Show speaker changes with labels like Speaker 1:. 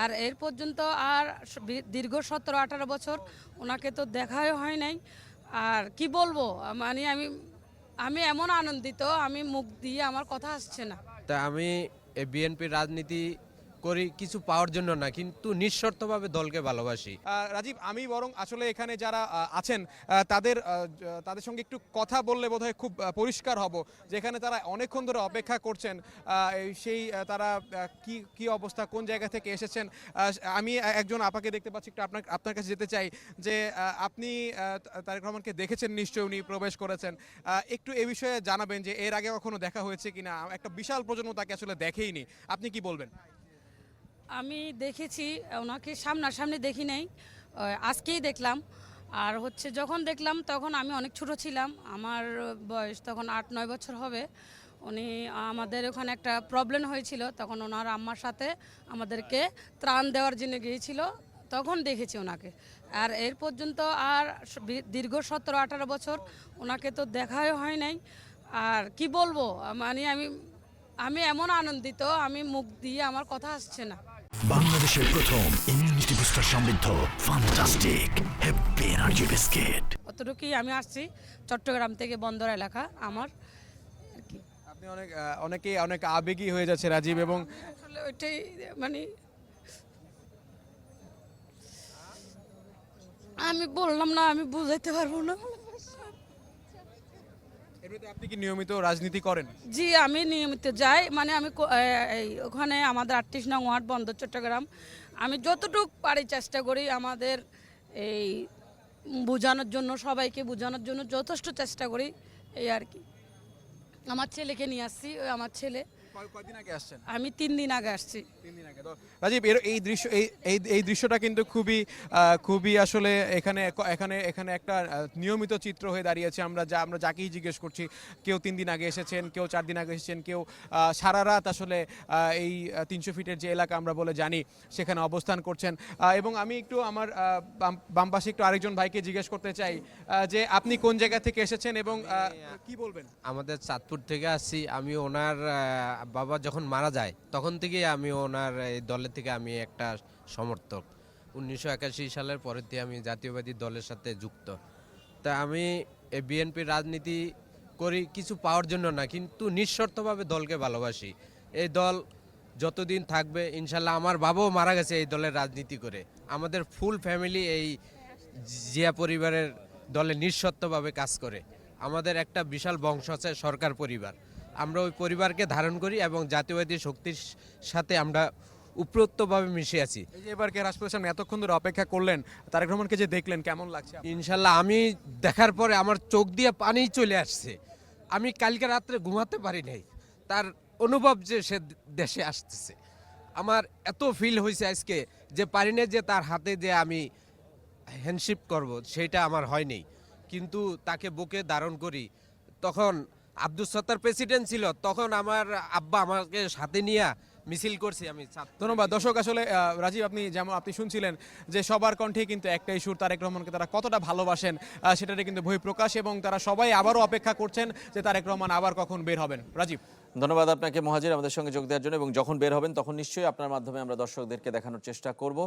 Speaker 1: আর এর পর্যন্ত আর দীর্ঘ 17-18 বছর ওনাকে তো দেখাই হয় নাই। আর কি বলবো, মানে আমি আমি এমন আনন্দিত, আমি মুখ দিয়ে আমার কথা আসছে না।
Speaker 2: তা আমি বিএনপির রাজনীতি করি কিছু পাওয়ার জন্য না, কিন্তু নিঃশর্তভাবে দলকে ভালোবাসি।
Speaker 3: রাজীব, আমি বরং আসলে এখানে যারা আছেন তাদের সঙ্গে একটু কথা বললে বোধহয় খুব পরিষ্কার হব, যেখানে তারা অনেকক্ষণ ধরে অপেক্ষা করছেন। তারা কি কি অবস্থা, কোন জায়গা থেকে এসেছেন। আমি একজন আপাকে দেখতে পাচ্ছি, একটু আপনার কাছে যেতে চাই যে আপনি তারেক রহমানকে দেখেছেন নিশ্চয়ই, উনি প্রবেশ করেছেন। একটু এ বিষয়ে জানাবেন যে এর আগে কখনো দেখা হয়েছে কিনা। একটা বিশাল প্রজন্ম তাকে আসলে দেখেইনি, আপনি কি বলবেন?
Speaker 1: আমি দেখেছি ওনাকে সামনাসামনি দেখি নাই, আজকেই দেখলাম। আর হচ্ছে যখন দেখলাম তখন আমি অনেক ছোট ছিলাম, আমার বয়স তখন 8-9 বছর হবে। উনি আমাদের ওখানে একটা প্রবলেম হয়েছিল, তখন ওনার আম্মার সাথে আমাদেরকে ত্রাণ দেওয়ার জন্য গিয়েছিল, তখন দেখেছি ওনাকে। আর এর পর্যন্ত আর দীর্ঘ 17-18 বছর ওনাকে তো দেখাই হয় নাই। আর কি বলবো, মানে আমি আমি এমন আনন্দিত, আমি মুখ দিয়ে আমার কথা আসছে না।
Speaker 4: বাংলাদেশের প্রথম ইমিউনিটি বুস্টার সমৃদ্ধ ফ্যান্টাস্টিক হ্যাপি এনার্জি বিস্কিট।
Speaker 1: অতটুকুই আমি আসছি চট্টগ্রাম থেকে, বন্দর এলাকা আমার আর কি।
Speaker 3: আপনি অনেক আবেগী হয়ে যাচ্ছে রাজীব, এবং
Speaker 1: আসলে ওইটাই, মানে আমি বললাম না, আমি বুঝাইতে পারবো না।
Speaker 3: এমনিতে আপনি কি নিয়মিত রাজনীতি করেন?
Speaker 1: জি, আমি নিয়মিত যাই, মানে আমি ওখানে আমাদের 38 নং ওয়ার্ড বন্দর চট্টগ্রাম, আমি যতটুকু পারি চেষ্টা করি আমাদের এই বোঝানোর জন্য, সবাইকে বোঝানোর জন্য যথেষ্ট চেষ্টা করি, এই আর কি। আমার ছেলেকে নিয়ে আসছি, ওই আমার ছেলে।
Speaker 3: কয়দিন আগে আসছেন?
Speaker 1: আমি 3 দিন আগে আসছি।
Speaker 3: 3 দিন আগে। তো রাজীব, এই দৃশ্যটা কিন্তু খুবই আসলে এখানে এখানে এখানে একটা নিয়মিত চিত্র হয়ে দাঁড়িয়েছে। আমরা যাকেই জিজ্ঞেস করছি, কেউ 3 দিন আগে এসেছেন, কেউ 4 দিন আগে এসেছেন, কেউ সারা রাত আসলে এই 300 ফিটের যে এলাকা আমরা বলে জানি সেখানে অবস্থান করছেন। এবং আমি একটু আমার বাম পাশে একটু আরেকজন ভাইকে জিজ্ঞেস করতে চাই যে আপনি কোন জায়গা থেকে এসেছেন এবং কি বলবেন?
Speaker 2: আমাদের চাঁদপুর থেকে আসছি। আমি ওনার বাবা যখন মারা যায় তখন থেকেই আমি ওনার এই দলের থেকে আমি একটা সমর্থক। 1981 সালের পরের থেকে আমি জাতীয়বাদী দলের সাথে যুক্ত। তা আমি এই বিএনপির রাজনীতি করি কিছু পাওয়ার জন্য না, কিন্তু নিঃশর্তভাবে দলকে ভালোবাসি। এই দল যতদিন থাকবে ইনশাল্লাহ, আমার বাবাও মারা গেছে এই দলের রাজনীতি করে। আমাদের ফুল ফ্যামিলি এই জিয়া পরিবারের দলে নিঃশর্তভাবে কাজ করে। আমাদের একটা বিশাল বংশ আছে, সরকার পরিবার। আমরা ওই পরিবারকে ধারণ করি এবং জাতীয়বাদী শক্তির সাথে আমরা উপরোক্তভাবে মিশে আছি।
Speaker 3: এই যে এবারকে রাষ্ট্রপতির সামনে এতক্ষণ ধরে অপেক্ষা করলেন, তারেক রহমানকে যে দেখলেন, কেমন লাগছে আপনার?
Speaker 2: ইনশাল্লাহ আমি দেখার পরে আমার চোখ দিয়ে পানি চলে আসছে। আমি কালকে রাত্রে ঘুমাতে পারি নাই, তার অনুভব যে সে দেশে আসতেছে। আমার এত ফিল হয়েছে আজকে যে পারি না যে তার হাতে যে আমি হ্যান্ডশিপ করব, সেটা আমার হয়নি। কিন্তু তাকে বুকে ধারণ করি। তখন আব্দুল সত্তার প্রেসিডেন্ট ছিল, তখন আমার আব্বা আমাকে সাথে নিয়ে মিছিল করছি আমি।
Speaker 3: ধন্যবাদ। দর্শক, আসলে রাজীব, আপনি শুনছিলেন যে সবার কণ্ঠে কিন্তু একটাই সুর, তারেক রহমানকে তারা কতটা ভালোবাসেন সেটারই কিন্তু বহিঃপ্রকাশ, এবং তারা সবাই আবারও অপেক্ষা করছেন যে তারেক রহমান আবার কখন বের হবেন। রাজীব,
Speaker 5: ধন্যবাদ আপনাকে মহাজির আমাদের সঙ্গে যোগ দেওয়ার জন্য, এবং যখন বের হবেন তখন নিশ্চয়ই আপনার মাধ্যমে আমরা দর্শকদেরকে দেখানোর চেষ্টা করব।